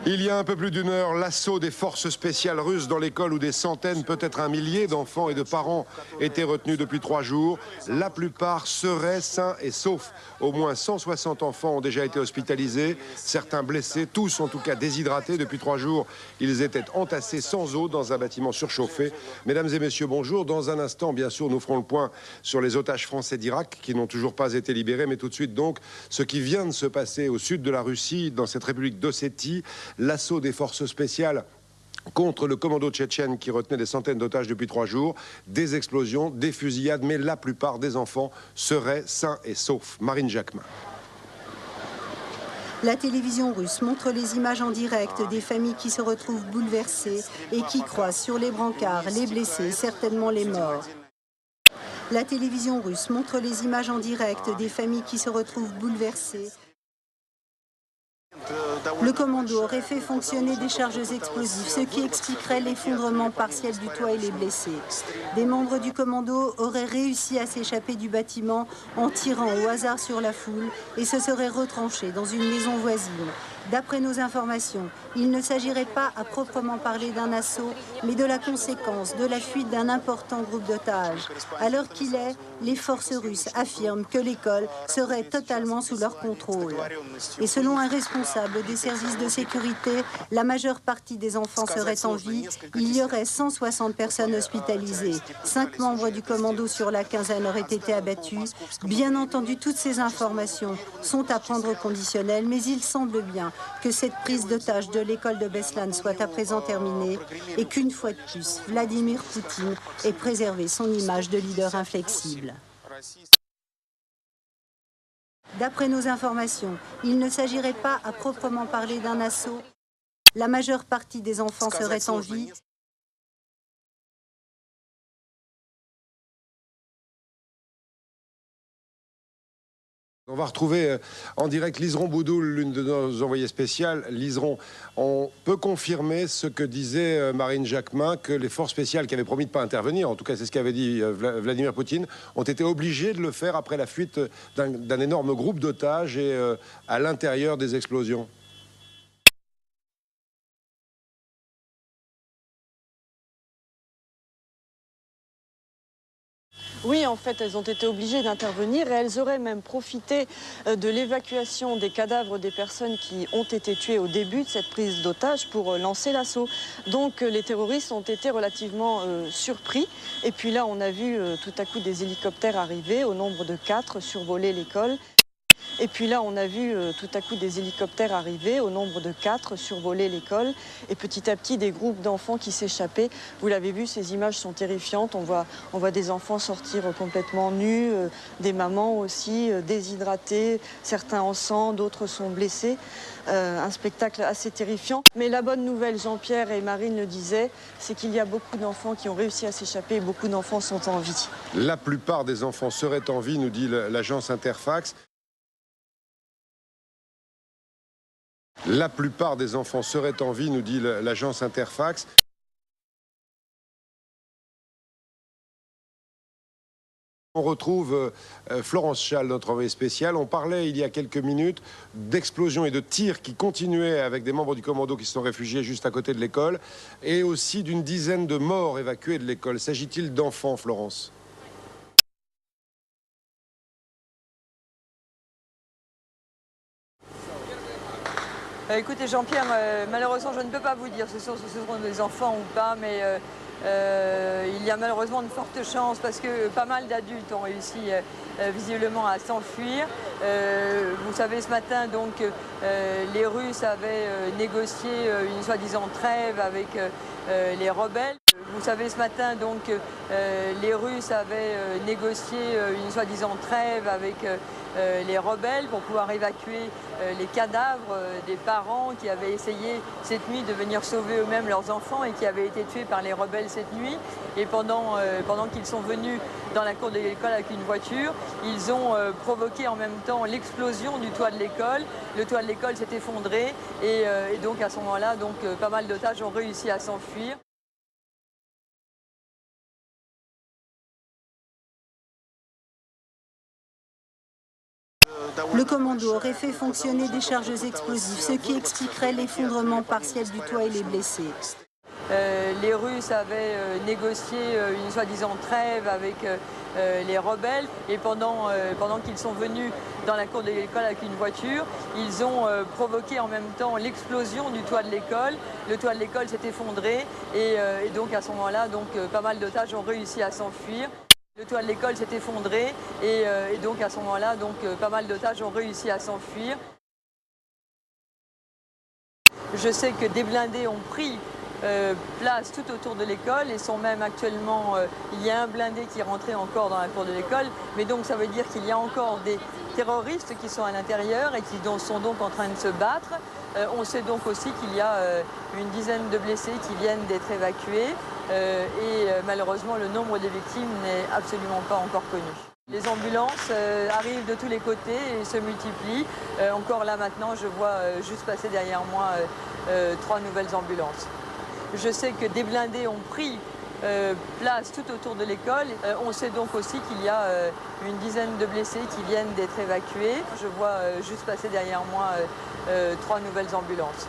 Il y a un peu plus d'une heure, l'assaut des forces spéciales russes dans l'école où des centaines, peut-être un millier d'enfants et de parents étaient retenus depuis 3 jours. La plupart seraient sains et saufs. Au moins 160 enfants ont déjà été hospitalisés, certains blessés, tous en tout cas déshydratés. Depuis 3 jours, ils étaient entassés sans eau dans un bâtiment surchauffé. Mesdames et messieurs, bonjour. Dans un instant, bien sûr, nous ferons le point sur les otages français d'Irak qui n'ont toujours pas été libérés. Mais tout de suite, donc, ce qui vient de se passer au sud de la Russie, dans cette république d'Ossétie, l'assaut des forces spéciales contre le commando tchétchène qui retenait des centaines d'otages depuis 3 jours, des explosions, des fusillades, mais la plupart des enfants seraient sains et saufs. Marine Jacquemin. La télévision russe montre les images en direct des familles qui se retrouvent bouleversées et qui croisent sur les brancards les blessés, certainement les morts. La télévision russe montre les images en direct des familles qui se retrouvent bouleversées. Le commando aurait fait fonctionner des charges explosives, ce qui expliquerait l'effondrement partiel du toit et les blessés. Des membres du commando auraient réussi à s'échapper du bâtiment en tirant au hasard sur la foule et se seraient retranchés dans une maison voisine. D'après nos informations, il ne s'agirait pas à proprement parler d'un assaut, mais de la conséquence de la fuite d'un important groupe d'otages. À l'heure qu'il est, les forces russes affirment que l'école serait totalement sous leur contrôle. Et selon un responsable des services de sécurité, la majeure partie des enfants seraient en vie. Il y aurait 160 personnes hospitalisées. 5 membres du commando sur la quinzaine auraient été abattus. Bien entendu, toutes ces informations sont à prendre au conditionnel, mais il semble bien que cette prise d'otage de l'école de Beslan soit à présent terminée et qu'une fois de plus, Vladimir Poutine ait préservé son image de leader inflexible. D'après nos informations, il ne s'agirait pas à proprement parler d'un assaut. La majeure partie des enfants seraient en vie. On va retrouver en direct Liseron Boudoul, l'une de nos envoyées spéciales. Liseron, on peut confirmer ce que disait Marine Jacquemin, que les forces spéciales qui avaient promis de ne pas intervenir, en tout cas c'est ce qu'avait dit Vladimir Poutine, ont été obligées de le faire après la fuite d'un énorme groupe d'otages et à l'intérieur des explosions. Oui, en fait, elles ont été obligées d'intervenir et elles auraient même profité de l'évacuation des cadavres des personnes qui ont été tuées au début de cette prise d'otage pour lancer l'assaut. Donc les terroristes ont été relativement surpris. Et puis là, on a vu tout à coup des hélicoptères arriver au nombre de 4 survoler l'école. Et puis là, on a vu tout à coup des hélicoptères arriver au nombre de 4, survoler l'école. Et petit à petit, des groupes d'enfants qui s'échappaient. Vous l'avez vu, ces images sont terrifiantes. On voit des enfants sortir complètement nus, des mamans aussi déshydratées, certains en sang, d'autres sont blessés. Un spectacle assez terrifiant. Mais la bonne nouvelle, Jean-Pierre et Marine le disaient, c'est qu'il y a beaucoup d'enfants qui ont réussi à s'échapper et beaucoup d'enfants sont en vie. La plupart des enfants seraient en vie, nous dit l'agence Interfax. La plupart des enfants seraient en vie, nous dit l'agence Interfax. On retrouve Florence Schall, notre envoyée spéciale. On parlait il y a quelques minutes d'explosions et de tirs qui continuaient avec des membres du commando qui se sont réfugiés juste à côté de l'école et aussi d'une dizaine de morts évacués de l'école. S'agit-il d'enfants, Florence ? Écoutez Jean-Pierre, malheureusement je ne peux pas vous dire si ce sont des enfants ou pas, mais il y a malheureusement de fortes chances parce que pas mal d'adultes ont réussi visiblement à s'enfuir. Vous savez, ce matin, donc, les Russes avaient négocié une soi-disant trêve avec les rebelles. Vous savez, ce matin, donc, les Russes avaient négocié une soi-disant trêve avec les rebelles pour pouvoir évacuer les cadavres des parents qui avaient essayé cette nuit de venir sauver eux-mêmes leurs enfants et qui avaient été tués par les rebelles cette nuit. Et pendant qu'ils sont venus dans la cour de l'école avec une voiture, ils ont provoqué en même temps l'explosion du toit de l'école. Le toit de l'école s'est effondré et donc à ce moment-là, pas mal d'otages ont réussi à s'enfuir. Le commando aurait fait fonctionner des charges explosives, ce qui expliquerait l'effondrement partiel du toit et les blessés. Les Russes avaient négocié une soi-disant trêve avec les rebelles et pendant qu'ils sont venus dans la cour de l'école avec une voiture, ils ont provoqué en même temps l'explosion du toit de l'école. Le toit de l'école s'est effondré et donc à ce moment-là, pas mal d'otages ont réussi à s'enfuir. Le toit de l'école s'est effondré et donc à ce moment-là, pas mal d'otages ont réussi à s'enfuir. Je sais que des blindés ont pris place tout autour de l'école et sont même actuellement, il y a un blindé qui est rentré encore dans la cour de l'école, mais donc ça veut dire qu'il y a encore des terroristes qui sont à l'intérieur et qui sont donc en train de se battre. On sait donc aussi qu'il y a une dizaine de blessés qui viennent d'être évacués et malheureusement le nombre des victimes n'est absolument pas encore connu. Les ambulances arrivent de tous les côtés et se multiplient. Encore là maintenant, je vois juste passer derrière moi 3 nouvelles ambulances. Je sais que des blindés ont pris place tout autour de l'école. On sait donc aussi qu'il y a une dizaine de blessés qui viennent d'être évacués. Je vois juste passer derrière moi 3 nouvelles ambulances.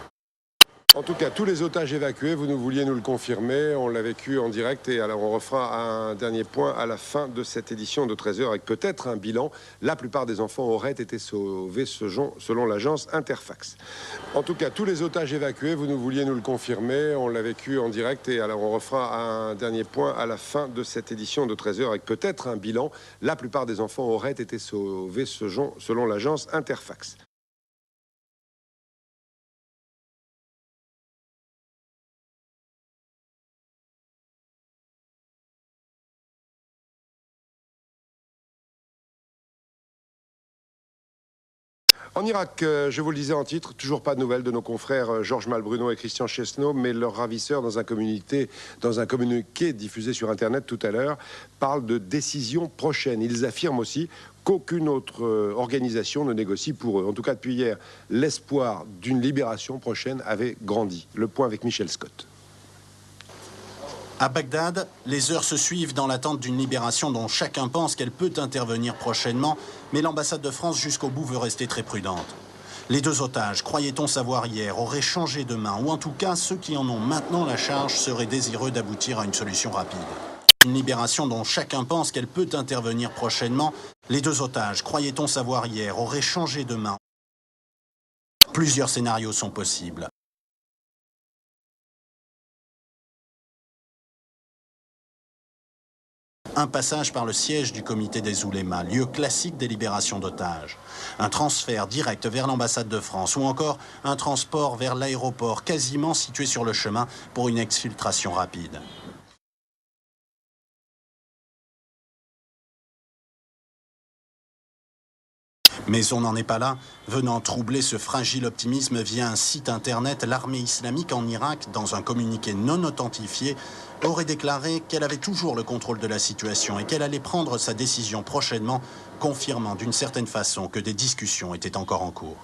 En tout cas, tous les otages évacués, vous nous vouliez nous le confirmer, on l'a vécu en direct et alors on refera un dernier point à la fin de cette édition de 13h avec peut-être un bilan. La plupart des enfants auraient été sauvés selon l'agence Interfax. En tout cas, tous les otages évacués, vous nous vouliez nous le confirmer, on l'a vécu en direct et alors on refera un dernier point à la fin de cette édition de 13h avec peut-être un bilan. La plupart des enfants auraient été sauvés selon l'agence Interfax. En Irak, je vous le disais en titre, toujours pas de nouvelles de nos confrères Georges Malbruno et Christian Chesneau, mais leurs ravisseurs, dans un communiqué diffusé sur Internet tout à l'heure, parlent de décision prochaine. Ils affirment aussi qu'aucune autre organisation ne négocie pour eux. En tout cas, depuis hier, l'espoir d'une libération prochaine avait grandi. Le point avec Michel Scott. À Bagdad, les heures se suivent dans l'attente d'une libération dont chacun pense qu'elle peut intervenir prochainement, mais l'ambassade de France jusqu'au bout veut rester très prudente. Les 2 otages, croyait-on savoir hier, auraient changé de main, ou en tout cas ceux qui en ont maintenant la charge seraient désireux d'aboutir à une solution rapide. Une libération dont chacun pense qu'elle peut intervenir prochainement. Les 2 otages, croyait-on savoir hier, auraient changé de main. Plusieurs scénarios sont possibles. Un passage par le siège du comité des oulémas, lieu classique des libérations d'otages. Un transfert direct vers l'ambassade de France ou encore un transport vers l'aéroport quasiment situé sur le chemin pour une exfiltration rapide. Mais on n'en est pas là. Venant troubler ce fragile optimisme via un site internet, l'armée islamique en Irak, dans un communiqué non authentifié, aurait déclaré qu'elle avait toujours le contrôle de la situation et qu'elle allait prendre sa décision prochainement, confirmant d'une certaine façon que des discussions étaient encore en cours.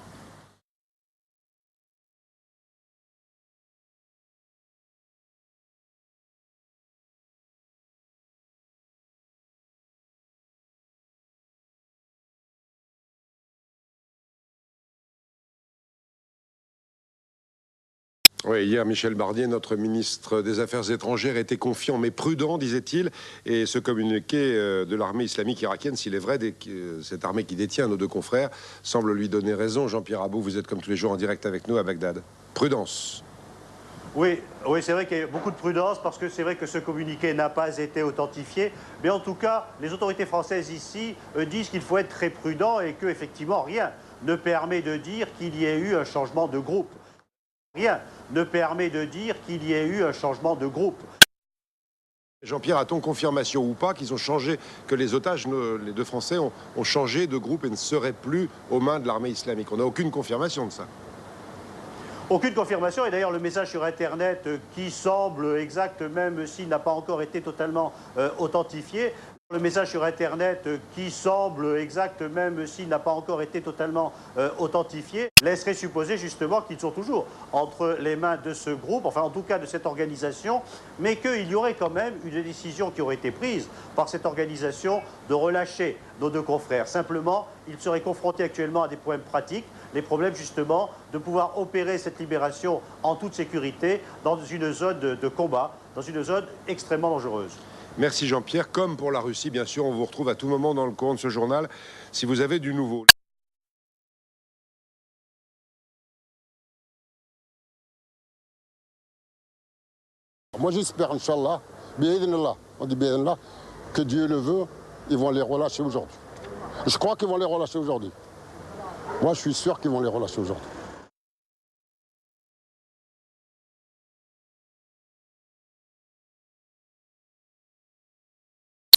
Oui, hier, Michel Barnier, notre ministre des Affaires étrangères, était confiant mais prudent, disait-il. Et ce communiqué de l'armée islamique irakienne, s'il est vrai, cette armée qui détient nos 2 confrères, semble lui donner raison. Jean-Pierre Abou, vous êtes comme tous les jours en direct avec nous à Bagdad. Prudence. Oui, c'est vrai qu'il y a beaucoup de prudence parce que c'est vrai que ce communiqué n'a pas été authentifié. Mais en tout cas, les autorités françaises ici disent qu'il faut être très prudent et qu'effectivement, rien ne permet de dire qu'il y ait eu un changement de groupe. Rien ne permet de dire qu'il y ait eu un changement de groupe. Jean-Pierre, a-t-on confirmation ou pas qu'ils ont changé, que les otages, les deux Français, ont changé de groupe et ne seraient plus aux mains de l'armée islamique? On n'a aucune confirmation de ça. Aucune confirmation, et d'ailleurs le message sur Internet qui semble exact, même s'il n'a pas encore été totalement authentifié. Le message sur Internet qui semble exact, même s'il n'a pas encore été totalement authentifié, laisserait supposer justement qu'ils sont toujours entre les mains de ce groupe, enfin en tout cas de cette organisation, mais qu'il y aurait quand même une décision qui aurait été prise par cette organisation de relâcher nos deux confrères. Simplement, ils seraient confrontés actuellement à des problèmes pratiques, les problèmes justement de pouvoir opérer cette libération en toute sécurité dans une zone de combat, dans une zone extrêmement dangereuse. Merci Jean-Pierre. Comme pour la Russie, bien sûr, on vous retrouve à tout moment dans le courant de ce journal si vous avez du nouveau. Moi j'espère, Inch'Allah, on dit que Dieu le veut, ils vont les relâcher aujourd'hui. Je crois qu'ils vont les relâcher aujourd'hui. Moi je suis sûr qu'ils vont les relâcher aujourd'hui.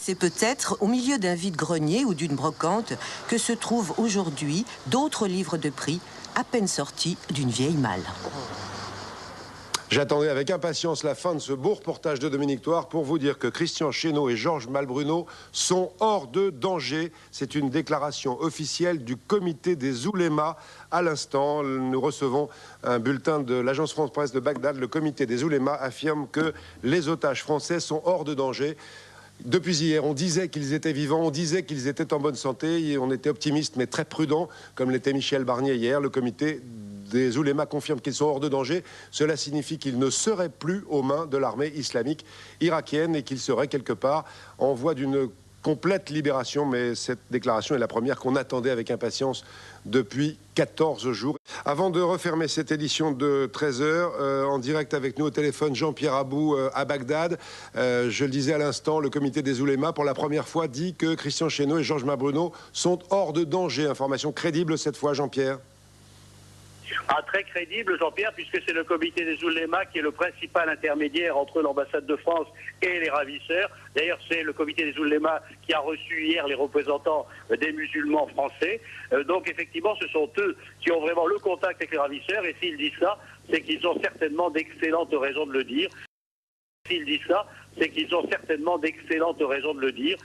C'est peut-être au milieu d'un vide-grenier ou d'une brocante que se trouvent aujourd'hui d'autres livres de prix à peine sortis d'une vieille malle. J'attendais avec impatience la fin de ce beau reportage de Dominique Thouard pour vous dire que Christian Chesneau et Georges Malbruno sont hors de danger. C'est une déclaration officielle du comité des oulémas. À l'instant, nous recevons un bulletin de l'agence France-Presse de Bagdad. Le comité des oulémas affirme que les otages français sont hors de danger. Depuis hier, on disait qu'ils étaient vivants, on disait qu'ils étaient en bonne santé, et on était optimiste mais très prudent, comme l'était Michel Barnier hier. Le comité des oulémas confirme qu'ils sont hors de danger. Cela signifie qu'ils ne seraient plus aux mains de l'armée islamique irakienne et qu'ils seraient quelque part en voie d'une complète libération. Mais cette déclaration est la première qu'on attendait avec impatience depuis 14 jours. Avant de refermer cette édition de 13h, en direct avec nous au téléphone, Jean-Pierre Abou à Bagdad. Je le disais à l'instant, le comité des oulémas, pour la première fois, dit que Christian Chesneau et Georges Malbruno sont hors de danger. Information crédible cette fois, Jean-Pierre? Très crédible, Jean-Pierre, puisque c'est le comité des oulémas qui est le principal intermédiaire entre l'ambassade de France et les ravisseurs. D'ailleurs, c'est le comité des oulémas qui a reçu hier les représentants des musulmans français. Donc, effectivement, ce sont eux qui ont vraiment le contact avec les ravisseurs. Et s'ils disent ça, c'est qu'ils ont certainement d'excellentes raisons de le dire. S'ils disent ça, c'est qu'ils ont certainement d'excellentes raisons de le dire.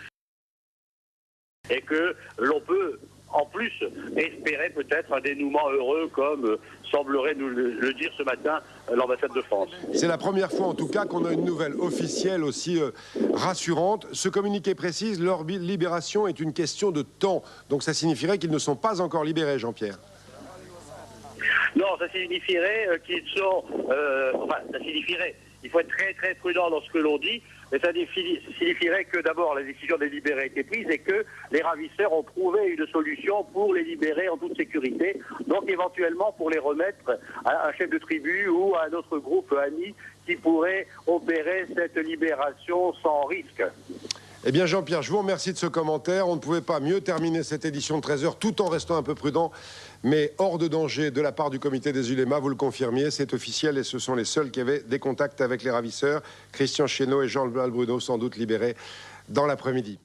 Et que l'on peut, en plus, espérer peut-être un dénouement heureux, comme semblerait nous le dire ce matin l'ambassade de France. C'est la première fois en tout cas qu'on a une nouvelle officielle aussi rassurante. Ce communiqué précise, leur libération est une question de temps. Donc ça signifierait qu'ils ne sont pas encore libérés, Jean-Pierre. Non, ça signifierait qu'ils sont... ça signifierait... Il faut être très très prudent dans ce que l'on dit, mais ça signifierait que d'abord la décision de les libérer a été prise et que les ravisseurs ont trouvé une solution pour les libérer en toute sécurité, donc éventuellement pour les remettre à un chef de tribu ou à un autre groupe ami qui pourrait opérer cette libération sans risque. Eh bien Jean-Pierre, je vous remercie de ce commentaire. On ne pouvait pas mieux terminer cette édition de 13h tout en restant un peu prudent, mais hors de danger de la part du comité des oulémas, vous le confirmiez, c'est officiel et ce sont les seuls qui avaient des contacts avec les ravisseurs. Christian Chesneau et Georges Malbruno sans doute libérés dans l'après-midi.